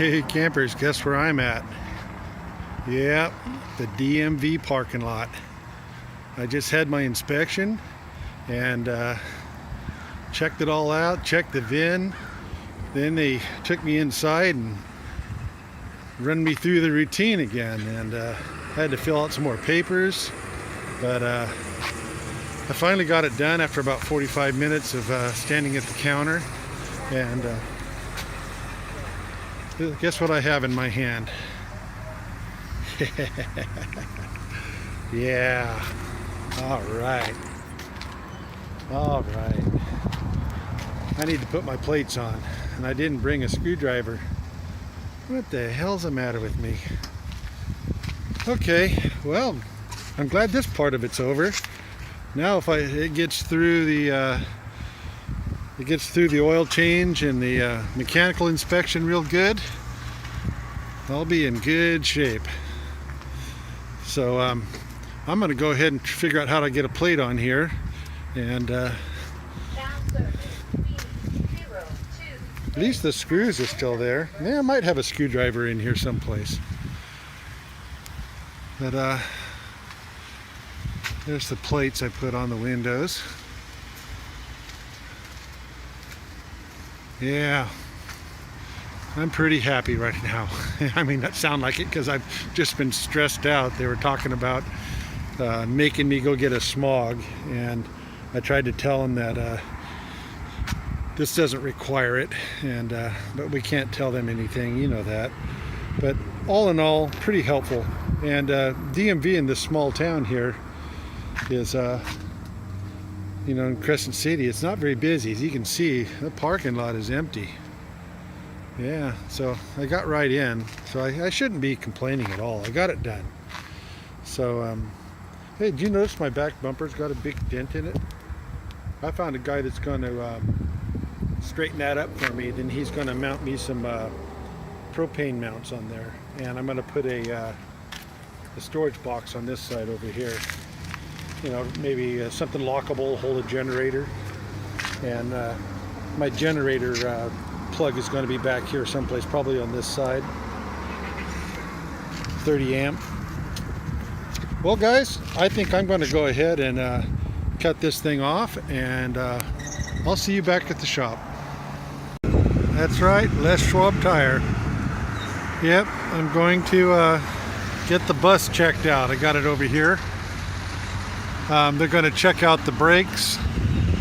Hey campers, guess where I'm at? Yeah, the DMV parking lot. I just had my inspection and checked it all out, checked the VIN. Then they took me inside and run me through the routine again, and I had to fill out some more papers, but I finally got it done after about 45 minutes of standing at the counter. And guess what I have in my hand? Yeah. All right. I need to put my plates on, and I didn't bring a screwdriver. What the hell's the matter with me? Okay, well, I'm glad this part of it's over. Now if it gets through the oil change and the mechanical inspection real good, I'll be in good shape. So I'm going to go ahead and figure out how to get a plate on here, and at least the screws are still there. Yeah, I might have a screwdriver in here someplace. But there's the plates I put on the windows. Yeah, I'm pretty happy right now. I mean, that sounds like it because I've just been stressed out. They were talking about making me go get a smog, and I tried to tell them that this doesn't require it, and but we can't tell them anything, you know that. But all in all, pretty helpful. And DMV in this small town here is you know, in Crescent City, it's not very busy. As you can see, the parking lot is empty. Yeah, so I got right in, so I shouldn't be complaining at all. I got it done. So hey, do you notice my back bumper's got a big dent in it? I found a guy that's going to straighten that up for me. Then he's going to mount me some propane mounts on there, and I'm going to put a storage box on this side over here. You know, maybe something lockable, hold a generator, and my generator plug is going to be back here someplace, probably on this side. 30 amp. Well guys, I think I'm going to go ahead and cut this thing off, and I'll see you back at the shop. That's right, Les Schwab tire. Yep, I'm going to get the bus checked out. I got it over here. They're going to check out the brakes,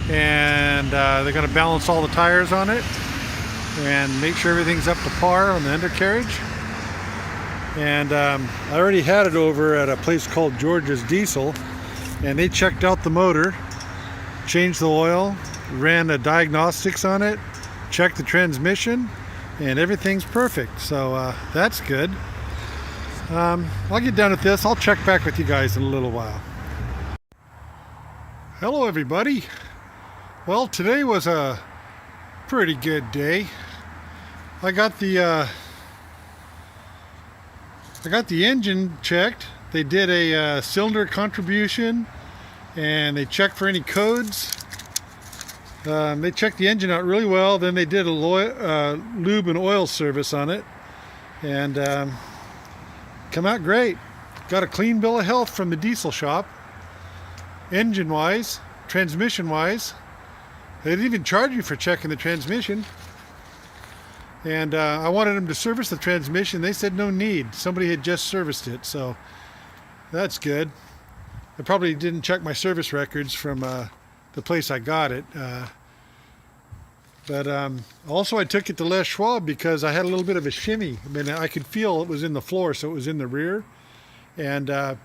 and they're going to balance all the tires on it and make sure everything's up to par on the undercarriage. And I already had it over at a place called George's Diesel, and they checked out the motor, changed the oil, ran the diagnostics on it, checked the transmission, and everything's perfect. So that's good. I'll get done with this. I'll check back with you guys in a little while. Hello everybody. Well, today was a pretty good day. I got the engine checked. They did a cylinder contribution, and they checked for any codes. They checked the engine out really well. Then they did a lube and oil service on it, and come out great. Got a clean bill of health from the diesel shop. Engine wise, transmission wise, they didn't even charge you for checking the transmission. And I wanted them to service the transmission. They said no need. Somebody had just serviced it, so that's good. I probably didn't check my service records from the place I got it. But also I took it to Les Schwab because I had a little bit of a shimmy. I mean, I could feel it was in the floor, so it was in the rear. And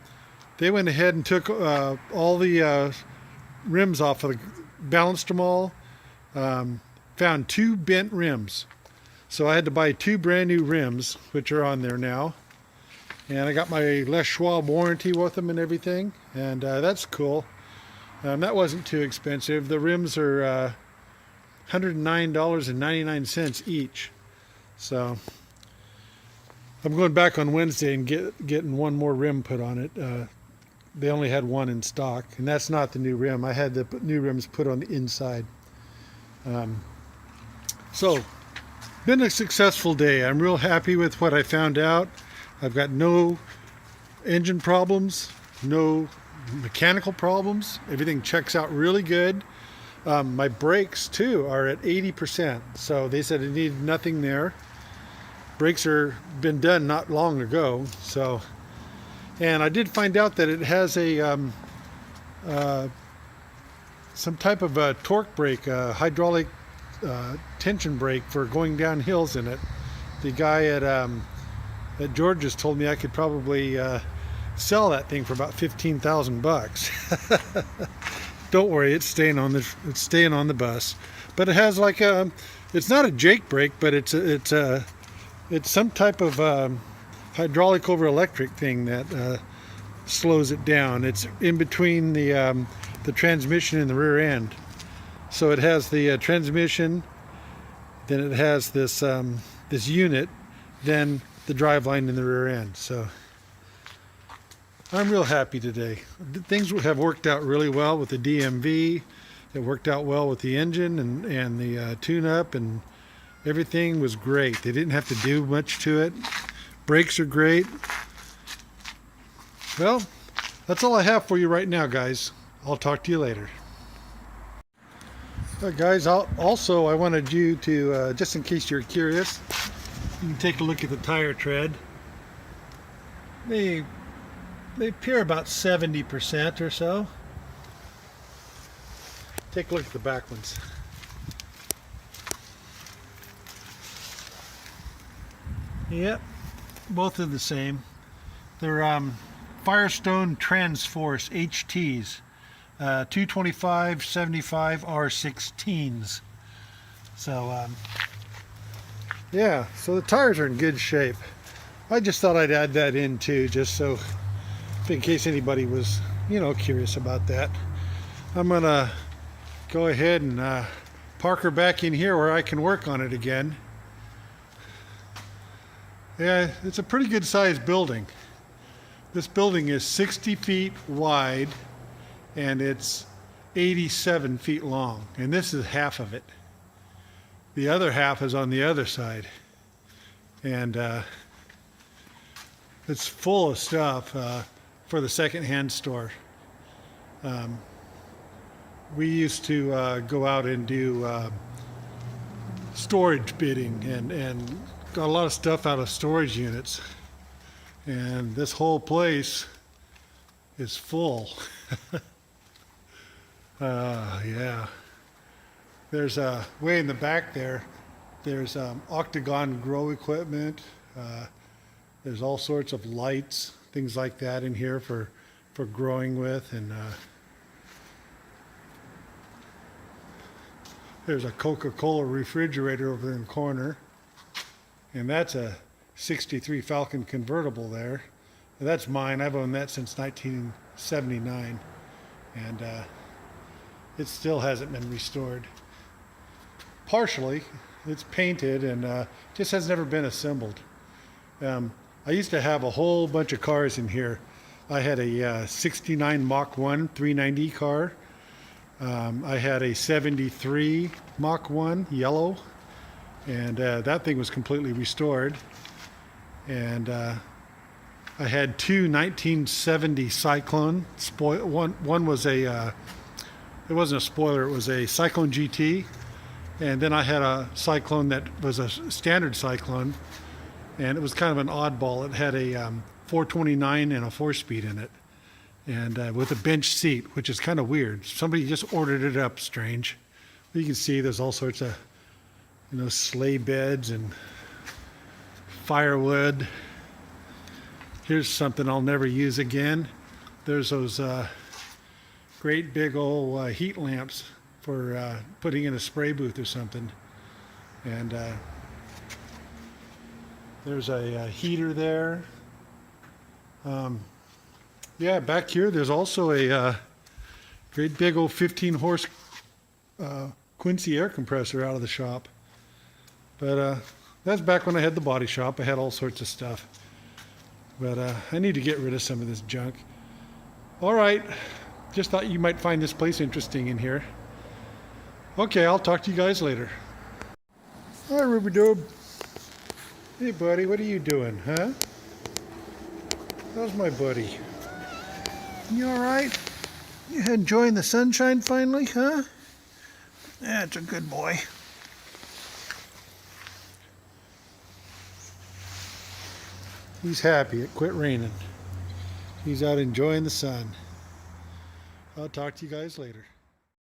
they went ahead and took all the rims off of balanced them all. Found 2 bent rims. So I had to buy 2 brand new rims, which are on there now. And I got my Les Schwab warranty with them and everything. And that's cool. That wasn't too expensive. The rims are $109.99 each. So I'm going back on Wednesday and getting one more rim put on it. They only had one in stock, and that's not the new rim. I had the new rims put on the inside. So been a successful day. I'm real happy with what I found out. I've got no engine problems, no mechanical problems. Everything checks out really good. My brakes too are at 80%, so they said it needed nothing there. Brakes are been done not long ago, so. And I did find out that it has a some type of a torque brake, hydraulic tension brake for going down hills in it. The guy at George's told me I could probably sell that thing for about 15,000 bucks. Don't worry, it's staying on the bus. But it has like a, it's not a Jake brake, but it's some type of hydraulic over electric thing that slows it down. It's in between the transmission and the rear end. So it has the transmission, then it has this this unit, then the driveline in the rear end. So I'm real happy today. Things have worked out really well with the DMV. It worked out well with the engine and the tune-up, and everything was great. They didn't have to do much to it. Brakes are great. Well, that's all I have for you right now, guys. I'll talk to you later. Guys, I wanted you to, just in case you're curious, you can take a look at the tire tread. They appear about 70% or so. Take a look at the back ones. Yep, both are the same. They're Firestone Transforce HTs, 225 75 R16s. So yeah, so the tires are in good shape. I just thought I'd add that in too, just so in case anybody was, curious about that. I'm gonna go ahead and park her back in here where I can work on it again. Yeah, it's a pretty good sized building. This building is 60 feet wide and it's 87 feet long, and this is half of it. The other half is on the other side, and it's full of stuff for the secondhand store. We used to go out and do storage bidding and got a lot of stuff out of storage units, and this whole place is full. Yeah. There's way in the back there's octagon grow equipment. There's all sorts of lights, things like that in here for growing with, and there's a Coca-Cola refrigerator over in the corner, and that's a 63 Falcon convertible there. That's mine. I've owned that since 1979, and it still hasn't been restored. Partially, it's painted and just has never been assembled. I used to have a whole bunch of cars in here. I had a 69 Mach 1 390 car. I had a 73 Mach 1 yellow, and that thing was completely restored. And I had two 1970 Cyclone. One was a, it wasn't a spoiler, it was a Cyclone GT. And then I had a Cyclone that was a standard Cyclone, and it was kind of an oddball. It had a 429 and a 4-speed in it, and with a bench seat, which is kind of weird. Somebody just ordered it up strange. You can see there's all sorts of, sleigh beds and firewood. Here's something I'll never use again. There's those great big old heat lamps for putting in a spray booth or something. And there's a heater there. Yeah, back here there's also a great big old 15 horse Quincy air compressor out of the shop. But that's back when I had the body shop. I had all sorts of stuff. But I need to get rid of some of this junk. All right, just thought you might find this place interesting in here. Okay, I'll talk to you guys later. Hi, Ruby Doob. Hey, buddy, what are you doing, huh? How's my buddy? You all right? You enjoying the sunshine finally, huh? That's a good boy. He's happy it quit raining. He's out enjoying the sun. I'll talk to you guys later.